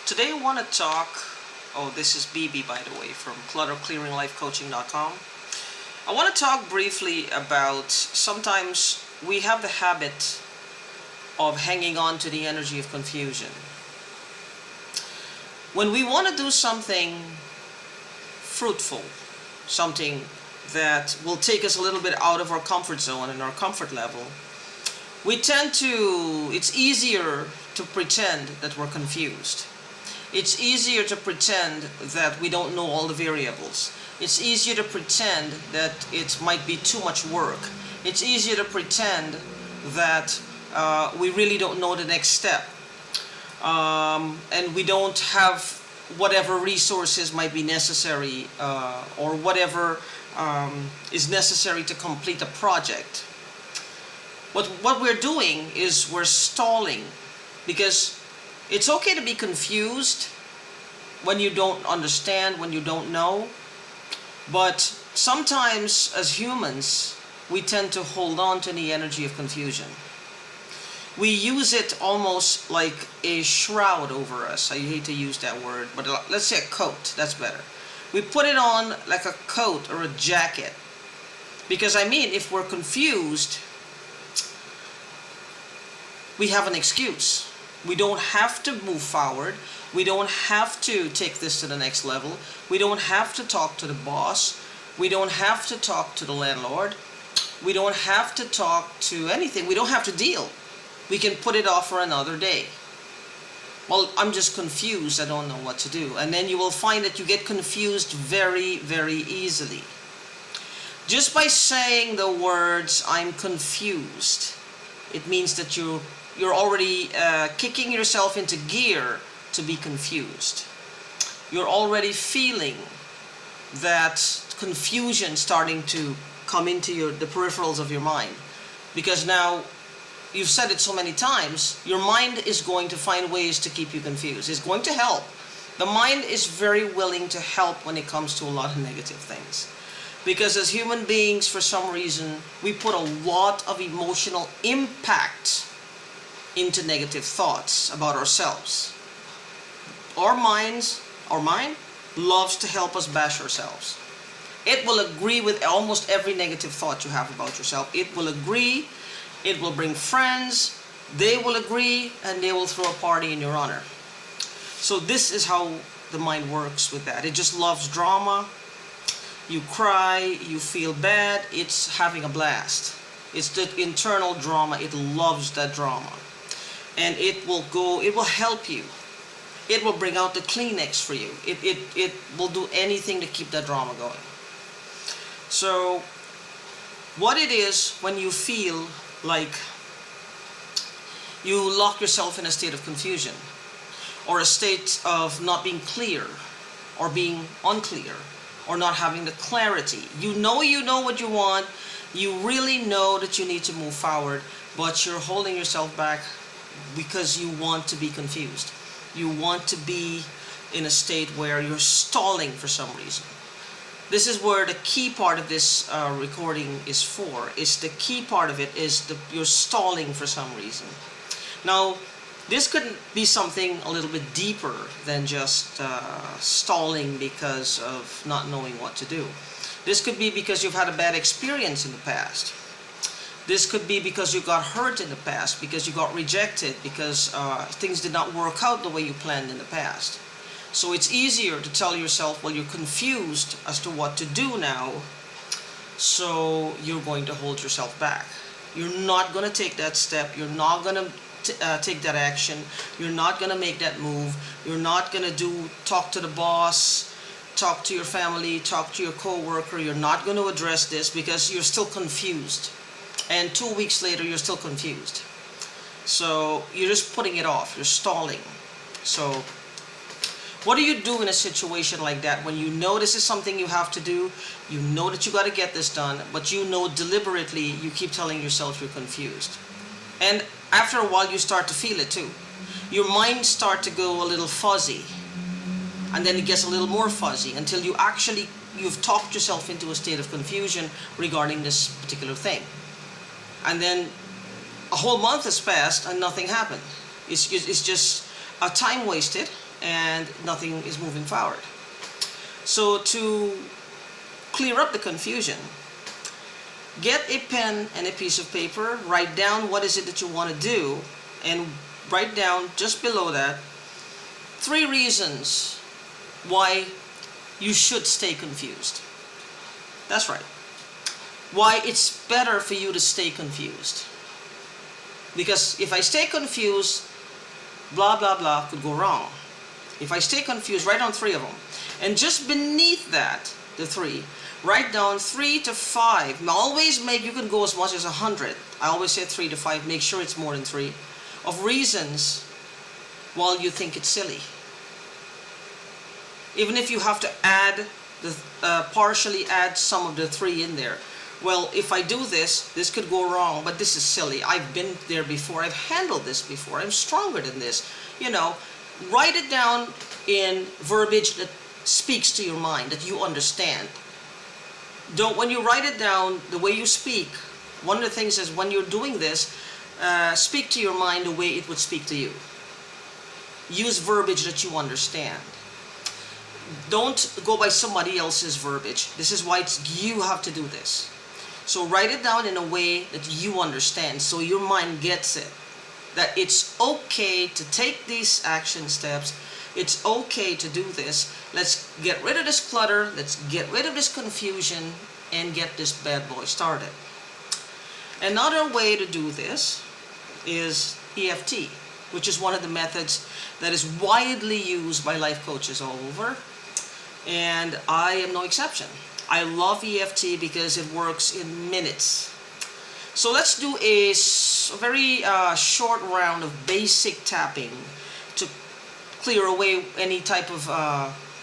Today I want to talk, this is BB by the way from clutterclearinglifecoaching.com. I want to talk briefly about sometimes we have the habit of hanging on to the energy of confusion. When we want to do something fruitful, something that will take us a little bit out of our comfort zone and our comfort level, it's easier to pretend that we're confused. It's easier to pretend that we don't know all the variables. It's easier to pretend that it might be too much work. It's easier to pretend that we really don't know the next step. And we don't have whatever resources might be necessary or whatever is necessary to complete a project. What we're doing is we're stalling, because it's okay to be confused when you don't understand, when you don't know, but sometimes as humans we tend to hold on to the energy of confusion. We use it almost like a shroud over us. I hate to use that word, but let's say a coat, that's better. We put it on like a coat or a jacket, because if we're confused, we have an excuse. We don't have to move forward. We don't have to take this to the next level. We don't have to talk to the boss. We don't have to talk to the landlord. We don't have to talk to anything. We don't have to deal. We can put it off for another day. Well, I'm just confused. I don't know what to do. And then you will find that you get confused very, very easily. Just by saying the words, I'm confused, it means that you're already kicking yourself into gear to be confused. You're already feeling that confusion starting to come into the peripherals of your mind, because now you've said it so many times, your mind is going to find ways to keep you confused. It's going to help. The mind is very willing to help when it comes to a lot of negative things, because as human beings, for some reason, we put a lot of emotional impact into negative thoughts about ourselves. Our mind loves to help us bash ourselves. It will agree with almost every negative thought you have about yourself. It will agree, it will bring friends, they will agree, and they will throw a party in your honor. So this is how the mind works with that. It just loves drama. You cry, you feel bad, it's having a blast. It's the internal drama, it loves that drama. And it will help you. It will bring out the Kleenex for you. It will do anything to keep that drama going. So what it is when you feel like you lock yourself in a state of confusion, or a state of not being clear, or being unclear, or not having the clarity. You know what you want, you really know that you need to move forward, but you're holding yourself back because you want to be confused. You want to be in a state where you're stalling for some reason. This is where the key part of this recording is for. The key part of it is you're stalling for some reason. Now, this could be something a little bit deeper than just stalling because of not knowing what to do. This could be because you've had a bad experience in the past. This could be because you got hurt in the past, because you got rejected, because things did not work out the way you planned in the past. So it's easier to tell yourself, well, you're confused as to what to do now, so you're going to hold yourself back. You're not going to take that step. You're not going to take that action. You're not going to make that move. You're not going to talk to the boss, talk to your family, talk to your co-worker. You're not going to address this because you're still confused. And 2 weeks later, you're still confused. So you're just putting it off. You're stalling. So what do you do in a situation like that when you know this is something you have to do? You know that you got to get this done, but you know deliberately you keep telling yourself you're confused. And after a while, you start to feel it too. Your mind starts to go a little fuzzy. And then it gets a little more fuzzy until you've talked yourself into a state of confusion regarding this particular thing. And then a whole month has passed and nothing happened. It's just a time wasted, and nothing is moving forward. So to clear up the confusion, get a pen and a piece of paper, write down what is it that you want to do, and write down just below that 3 reasons why you should stay confused. That's right. Why it's better for you to stay confused. Because if I stay confused, blah blah blah could go wrong. If I stay confused, write down 3 of them. And just beneath that, the 3, write down 3 to 5. Now always you can go as much as 100. I always say 3 to 5, make sure it's more than 3, of reasons while you think it's silly. Even if you have to add, partially add some of the 3 in there. Well, if I do this, this could go wrong, but this is silly. I've been there before. I've handled this before. I'm stronger than this. You know, write it down in verbiage that speaks to your mind, that you understand. When you write it down, the way you speak, one of the things is when you're doing this, speak to your mind the way it would speak to you. Use verbiage that you understand. Don't go by somebody else's verbiage. This is why you have to do this. So write it down in a way that you understand, so your mind gets it. That it's okay to take these action steps. It's okay to do this. Let's get rid of this clutter. Let's get rid of this confusion and get this bad boy started. Another way to do this is EFT, which is one of the methods that is widely used by life coaches all over. And I am no exception. I love EFT because it works in minutes. So let's do a very short round of basic tapping to clear away any type of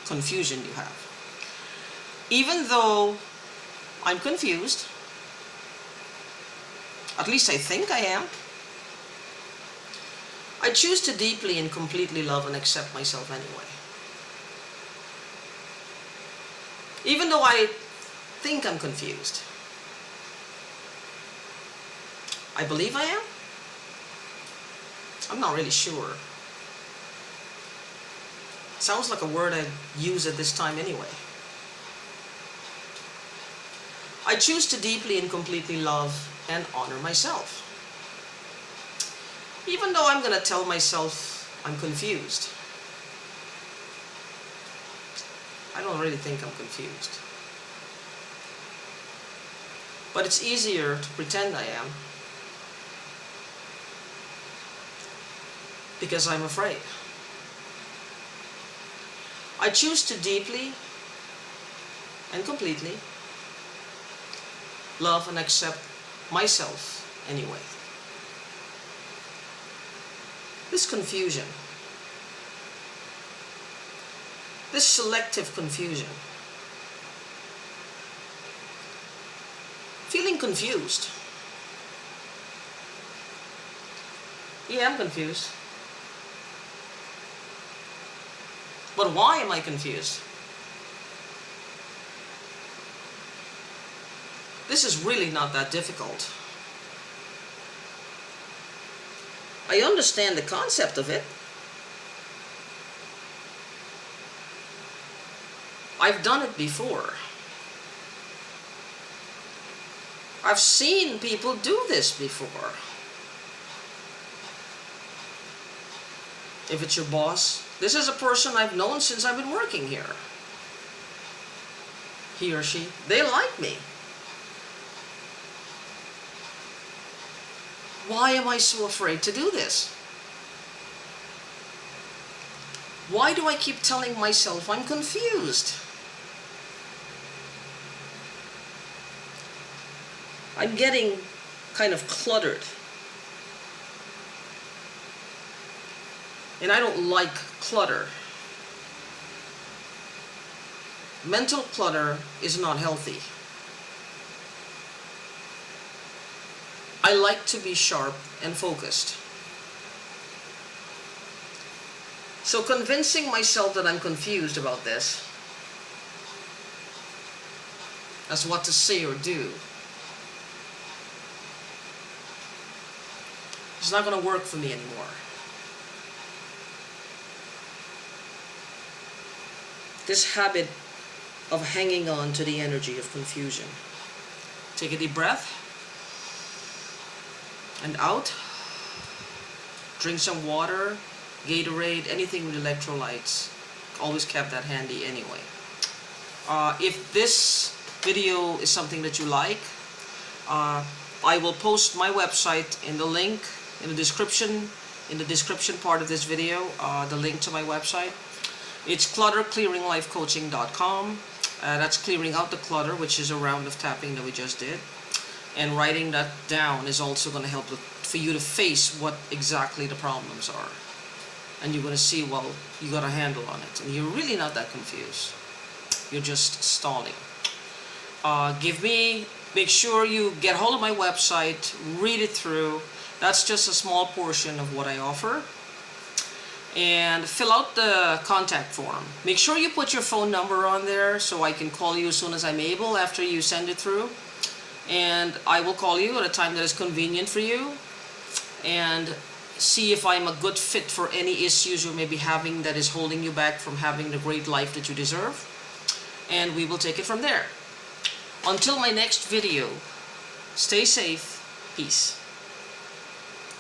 confusion you have. Even though I'm confused, at least I think I am, I choose to deeply and completely love and accept myself anyway. Even though I think I'm confused, I believe I am. I'm not really sure. Sounds like a word I'd use at this time anyway. I choose to deeply and completely love and honor myself. Even though I'm going to tell myself I'm confused, I don't really think I'm confused. But it's easier to pretend I am because I'm afraid. I choose to deeply and completely love and accept myself anyway. This confusion, this selective confusion, feeling confused. Yeah, I'm confused. But why am I confused? This is really not that difficult. I understand the concept of it. I've done it before. I've seen people do this before. If it's your boss, this is a person I've known since I've been working here. He or she, they like me. Why am I so afraid to do this? Why do I keep telling myself I'm confused? I'm getting kind of cluttered. And I don't like clutter. Mental clutter is not healthy. I like to be sharp and focused. So convincing myself that I'm confused about this, as what to say or do, it's not going to work for me anymore. this habit of hanging on to the energy of confusion. Take a deep breath and out. Drink some water, Gatorade, anything with electrolytes. Always kept that handy anyway. If this video is something that you like, I will post my website in the link in the description part of this video, the link to my website. It's clutterclearinglifecoaching.com. That's clearing out the clutter, which is a round of tapping that we just did. And writing that down is also going to help for you to face what exactly the problems are. And you're going to see, well, you got a handle on it. And you're really not that confused. You're just stalling. Make sure you get hold of my website, read it through. That's just a small portion of what I offer. And fill out the contact form. Make sure you put your phone number on there so I can call you as soon as I'm able after you send it through. And I will call you at a time that is convenient for you and see if I'm a good fit for any issues you may be having that is holding you back from having the great life that you deserve. And we will take it from there. Until my next video, stay safe, peace.